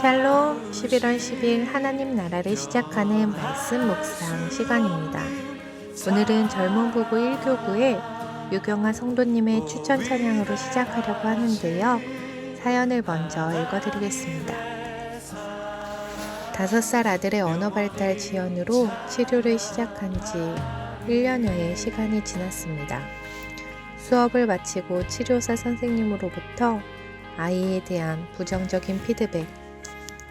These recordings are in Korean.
샬롬 11월 10일 하나님 나라를 시작하는 말씀 묵상 시간입니다. 오늘은 젊은 부부 1교구의 유경아 성도님의 추천 찬양으로 시작하려고 하는데요. 사연을 먼저 읽어드리겠습니다. 5살 아들의 언어 발달 지연으로 치료를 시작한 지 1년여의 시간이 지났습니다. 수업을 마치고 치료사 선생님으로부터 아이에 대한 부정적인 피드백,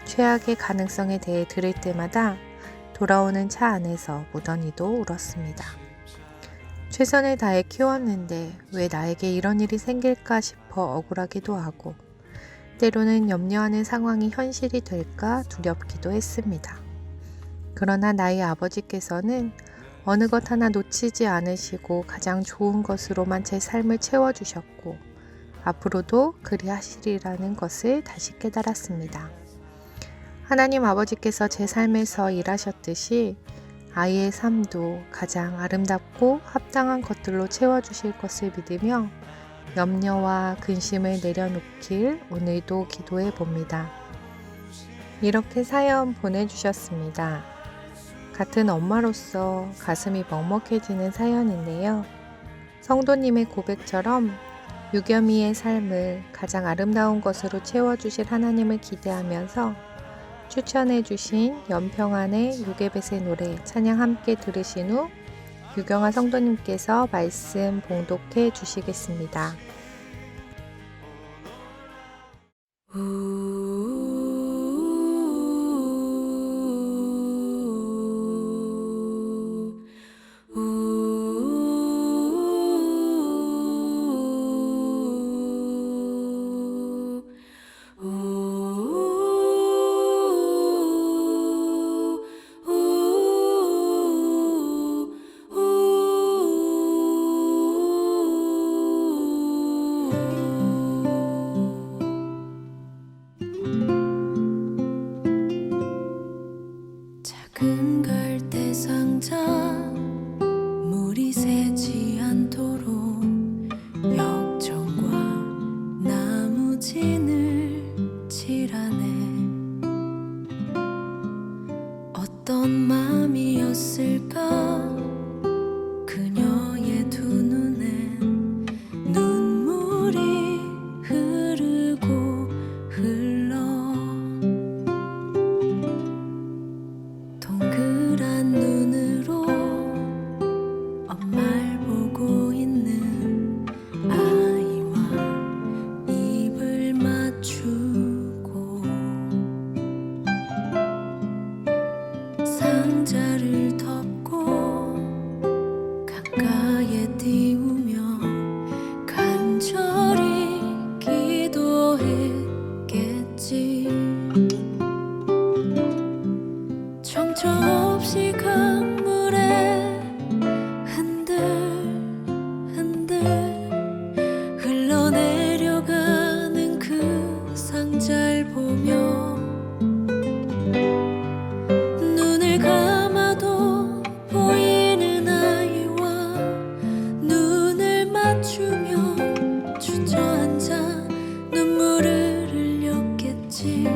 최악의 가능성에 대해 들을 때마다 돌아오는 차 안에서 무던히도 울었습니다. 최선을 다해 키웠는데 왜 나에게 이런 일이 생길까 싶어 억울하기도 하고 때로는 염려하는 상황이 현실이 될까 두렵기도 했습니다. 그러나 나의 아버지께서는 어느 것 하나 놓치지 않으시고 가장 좋은 것으로만 제 삶을 채워주셨고 앞으로도 그리하시리라는 것을 다시 깨달았습니다. 하나님 아버지께서 제 삶에서 일하셨듯이 아이의 삶도 가장 아름답고 합당한 것들로 채워주실 것을 믿으며 염려와 근심을 내려놓길 오늘도 기도해 봅니다. 이렇게 사연 보내주셨습니다. 같은 엄마로서 가슴이 먹먹해지는 사연인데요. 성도님의 고백처럼 유겸이의 삶을 가장 아름다운 것으로 채워주실 하나님을 기대하면서 추천해 주신 연평안의 요괴벳의 노래 찬양 함께 들으신 후 유경아 성도님께서 말씀 봉독해 주시겠습니다. 작은 갈대 상자 물이 새지 않도록 역청과 나무진을 칠하네. 어떤 맘이었을까 그녀의 두 눈엔 눈물이 흐르고 흘러 동그란 눈으로 엄마를 보고 있는 아이와 입을 맞추고 상자를 덮고 가까이에 띄우며 간절히 기도했겠지. 정처 없이 강물에 흔들흔들 흘러내려가는 그 상자를 보며 눈을 감아도 보이는 아이와 눈을 맞추며 주저앉아 눈물을 흘렸겠지.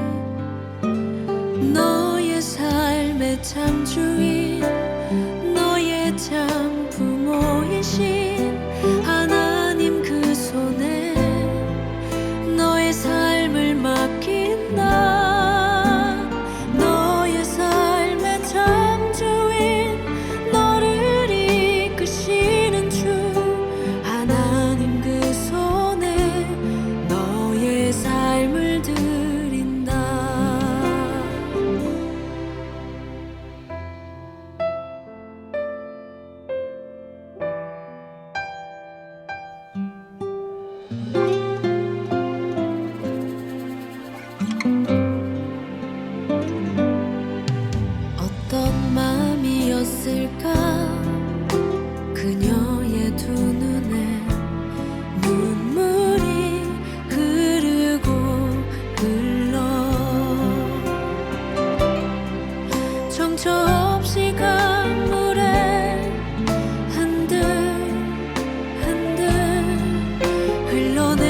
너의 삶의 참 주인, 너의 참 부모이신 하나님 그 손에 너의 삶을 맡긴다. 너의 삶의 참 주인, 너를 이끄시는 주 하나님 그 손에 너의 삶을 드린다. 어떤 마음이었을까 그녀의 두 눈에 눈물이 흐르고 흘러 정처 없이 강물에 흔들흔들 흘러내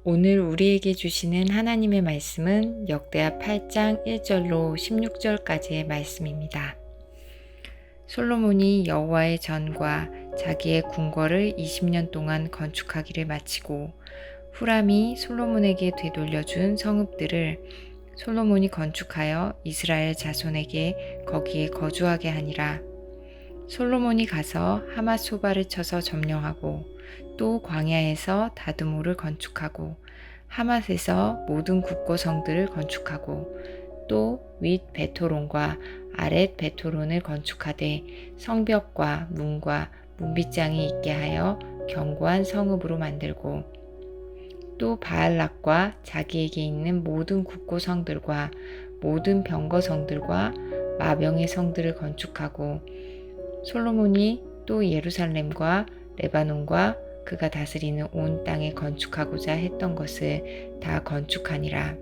오늘 우리에게 주시는 하나님의 말씀은 역대하 8장 1절로 16절까지의 말씀입니다. 솔로몬이 여호와의 전과 자기의 궁궐을 20년 동안 건축하기를 마치고 후람이 솔로몬에게 되돌려준 성읍들을 솔로몬이 건축하여 이스라엘 자손에게 거기에 거주하게 하니라. 솔로몬이 가서 하맛소바를 쳐서 점령하고 또 광야에서 다드모를 건축하고 하맛에서 모든 국고성들을 건축하고 또 윗 베토론과 아랫 베토론을 건축하되 성벽과 문과 문빗장이 있게 하여 견고한 성읍으로 만들고 또 바알락과 자기에게 있는 모든 국고성들과 모든 병거성들과 마병의 성들을 건축하고 솔로몬이 또 예루살렘과 레바논과 그가 다스리는 온 땅에 건축하고자 했던 것을 다 건축하니라.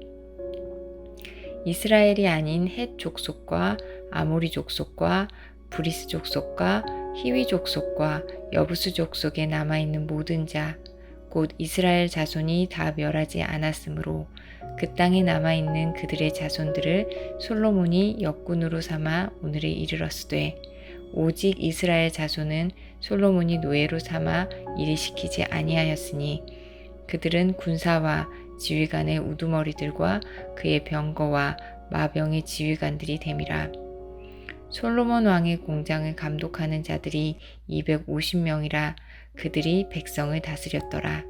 이스라엘이 아닌 헷 족속과 아모리 족속과 브리스 족속과 히위 족속과 여부스 족속에 남아있는 모든 자, 곧 이스라엘 자손이 다 멸하지 않았으므로 그 땅에 남아있는 그들의 자손들을 솔로몬이 역군으로 삼아 오늘에 이르렀으되 오직 이스라엘 자손은 솔로몬이 노예로 삼아 일시키지 아니하였으니 그들은 군사와 지휘관의 우두머리들과 그의 병거와 마병의 지휘관들이 됨이라. 솔로몬 왕의 공장을 감독하는 자들이 250명이라 그들이 백성을 다스렸더라.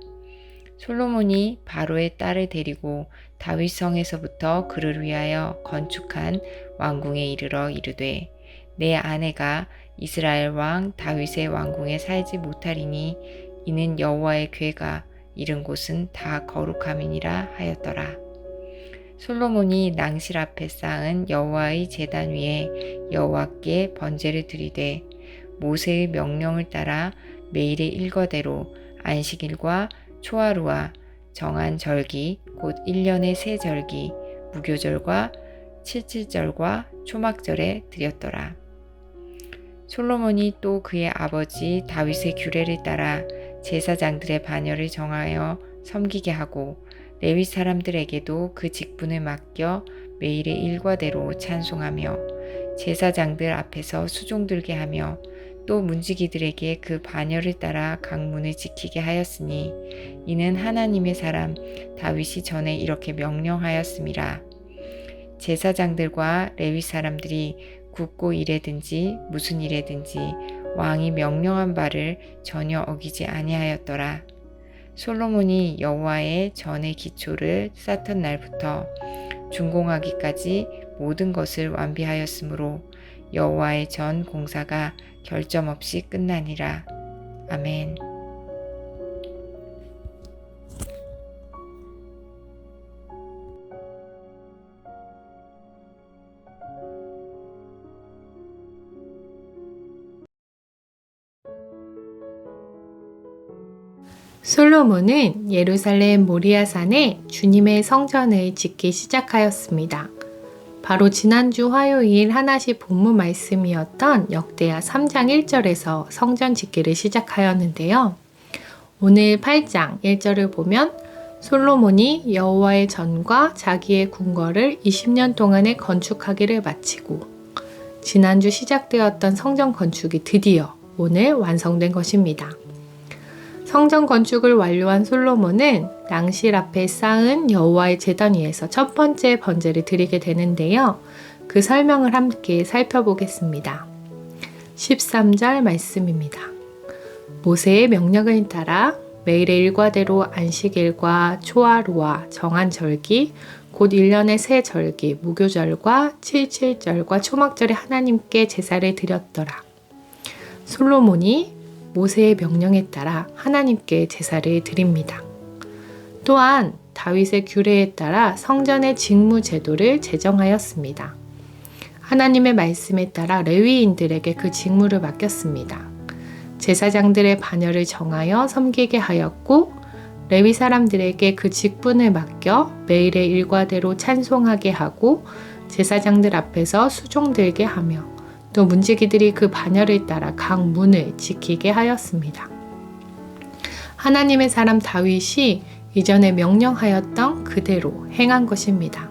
솔로몬이 바로의 딸을 데리고 다윗 성에서부터 그를 위하여 건축한 왕궁에 이르러 이르되 내 아내가 이스라엘 왕 다윗의 왕궁에 살지 못하리니 이는 여호와의 궤가 이른 곳은 다 거룩함이니라 하였더라. 솔로몬이 낭실 앞에 쌓은 여호와의 제단 위에 여호와께 번제를 드리되 모세의 명령을 따라 매일의 일과대로 안식일과 초하루와 정한 절기 곧 1년의 세 절기 무교절과 칠칠절과 초막절에 드렸더라. 솔로몬이 또 그의 아버지 다윗의 규례를 따라 제사장들의 반열을 정하여 섬기게 하고 레위 사람들에게도 그 직분을 맡겨 매일의 일과대로 찬송하며 제사장들 앞에서 수종 들게 하며 또 문지기들에게 그 반열을 따라 각 문을 지키게 하였으니 이는 하나님의 사람 다윗이 전에 이렇게 명령하였음이라. 제사장들과 레위 사람들이 굽고 일에든지 무슨 일에든지 왕이 명령한 바를 전혀 어기지 아니하였더라. 솔로몬이 여호와의 전의 기초를 쌓던 날부터 준공하기까지 모든 것을 완비하였으므로 여호와의 전 공사가 결점 없이 끝나니라. 아멘. 솔로몬은 예루살렘 모리아산에 주님의 성전을 짓기 시작하였습니다. 바로 지난주 화요일 하나씩 본문 말씀이었던 역대하 3장 1절에서 성전 짓기를 시작하였는데요. 오늘 8장 1절을 보면 솔로몬이 여호와의 전과 자기의 궁궐을 20년 동안에 건축하기를 마치고 지난주 시작되었던 성전 건축이 드디어 오늘 완성된 것입니다. 성전 건축을 완료한 솔로몬은 낭실 앞에 쌓은 여호와의 제단 위에서 첫 번째 번제를 드리게 되는데요. 그 설명을 함께 살펴보겠습니다. 13절 말씀입니다. 모세의 명령을 따라 매일의 일과대로 안식일과 초하루와 정한 절기 곧 1년의 세 절기 무교절과 칠칠절과 초막절에 하나님께 제사를 드렸더라. 솔로몬이 모세의 명령에 따라 하나님께 제사를 드립니다. 또한 다윗의 규례에 따라 성전의 직무 제도를 제정하였습니다. 하나님의 말씀에 따라 레위인들에게 그 직무를 맡겼습니다. 제사장들의 반열을 정하여 섬기게 하였고 레위 사람들에게 그 직분을 맡겨 매일의 일과대로 찬송하게 하고 제사장들 앞에서 수종 들게 하며 또 문지기들이 그 반열을 따라 각 문을 지키게 하였습니다. 하나님의 사람 다윗이 이전에 명령하였던 그대로 행한 것입니다.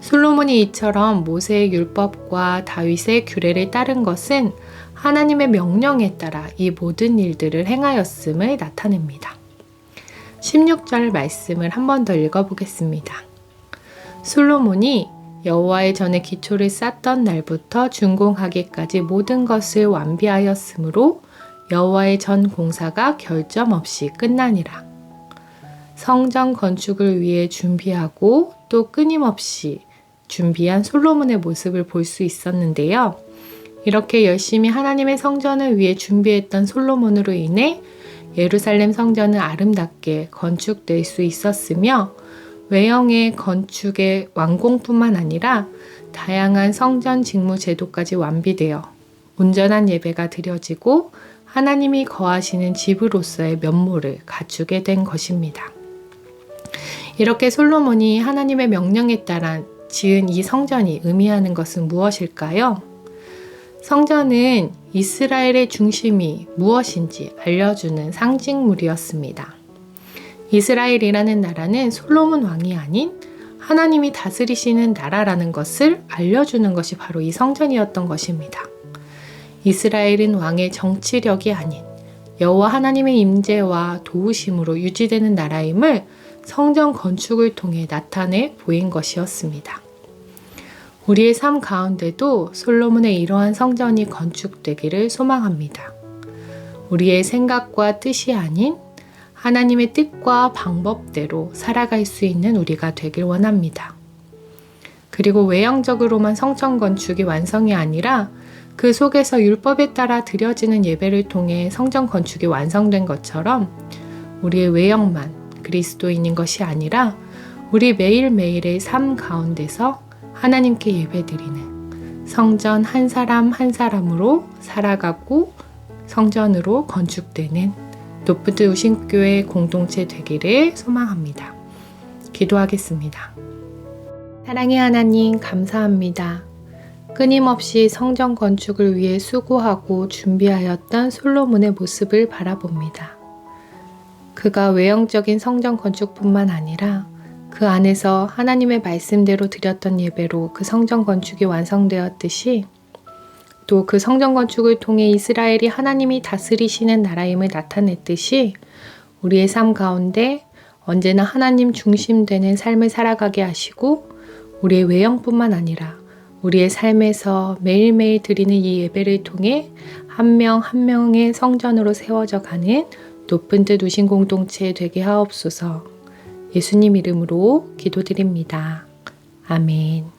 솔로몬이 이처럼 모세의 율법과 다윗의 규례를 따른 것은 하나님의 명령에 따라 이 모든 일들을 행하였음을 나타냅니다. 16절 말씀을 한 번 더 읽어보겠습니다. 솔로몬이 여호와의 전에 기초를 쌓던 날부터 준공하기까지 모든 것을 완비하였으므로 여호와의 전 공사가 결점 없이 끝나니라. 성전 건축을 위해 준비하고 또 끊임없이 준비한 솔로몬의 모습을 볼 수 있었는데요. 이렇게 열심히 하나님의 성전을 위해 준비했던 솔로몬으로 인해 예루살렘 성전은 아름답게 건축될 수 있었으며 외형의 건축의 완공뿐만 아니라 다양한 성전 직무 제도까지 완비되어 온전한 예배가 드려지고 하나님이 거하시는 집으로서의 면모를 갖추게 된 것입니다. 이렇게 솔로몬이 하나님의 명령에 따라 지은 이 성전이 의미하는 것은 무엇일까요? 성전은 이스라엘의 중심이 무엇인지 알려주는 상징물이었습니다. 이스라엘이라는 나라는 솔로몬 왕이 아닌 하나님이 다스리시는 나라라는 것을 알려주는 것이 바로 이 성전이었던 것입니다. 이스라엘은 왕의 정치력이 아닌 여호와 하나님의 임재와 도우심으로 유지되는 나라임을 성전 건축을 통해 나타내 보인 것이었습니다. 우리의 삶 가운데도 솔로몬의 이러한 성전이 건축되기를 소망합니다. 우리의 생각과 뜻이 아닌 하나님의 뜻과 방법대로 살아갈 수 있는 우리가 되길 원합니다. 그리고 외형적으로만 성전 건축이 완성이 아니라 그 속에서 율법에 따라 드려지는 예배를 통해 성전 건축이 완성된 것처럼 우리의 외형만 그리스도인인 것이 아니라 우리 매일매일의 삶 가운데서 하나님께 예배드리는 성전 한 사람 한 사람으로 살아가고 성전으로 건축되는 노프트 우신교회 공동체 되기를 소망합니다. 기도하겠습니다. 사랑의 하나님 감사합니다. 끊임없이 성전 건축을 위해 수고하고 준비하였던 솔로몬의 모습을 바라봅니다. 그가 외형적인 성전 건축뿐만 아니라 그 안에서 하나님의 말씀대로 드렸던 예배로 그 성전 건축이 완성되었듯이 또 그 성전 건축을 통해 이스라엘이 하나님이 다스리시는 나라임을 나타냈듯이 우리의 삶 가운데 언제나 하나님 중심되는 삶을 살아가게 하시고 우리의 외형뿐만 아니라 우리의 삶에서 매일매일 드리는 이 예배를 통해 한 명 한 명의 성전으로 세워져 가는 높은 뜻 우신 공동체 되게 하옵소서. 예수님 이름으로 기도드립니다. 아멘.